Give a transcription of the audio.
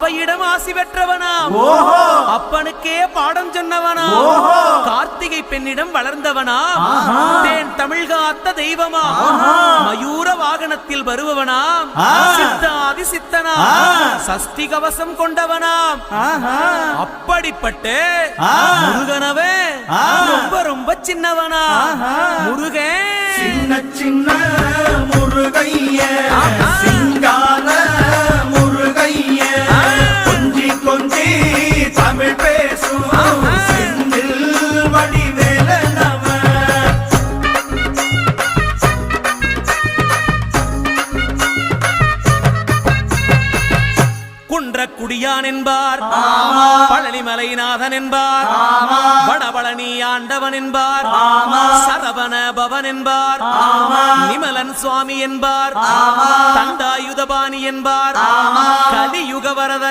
அவ்வையிடம் ஆசி பெற்றவனா, அப்பனுக்கே பாடம் சொன்னவனா, கார்த்திகை பெண்ணிடம் வளர்ந்தவனா, தேன் தமிழ் காத்த தெய்வமா, மயூர வாகனத்தில் வருபவனா, சித்தாதி சித்தனா, சஷ்டி கவசம் கொண்டவனாம். அப்படிப்பட்டு முருகனவே ரொம்ப ரொம்ப சின்னவனா. முருகன் சின்ன சின்ன முருகைய சிங்கார முருகைய கொஞ்சி கொஞ்சி தமிழ் பேசும் செந்தில் வடிவேல நம. குன்றக்குடியான் என்பார், பழனிமலைநாதன் என்பார், வடபழனி ஆண்டவன் என்பார், சரவண பவன் என்பார், நிமலன் சுவாமி என்பார், தண்டாயுதபாணி என்பார், கலியுக வரதன்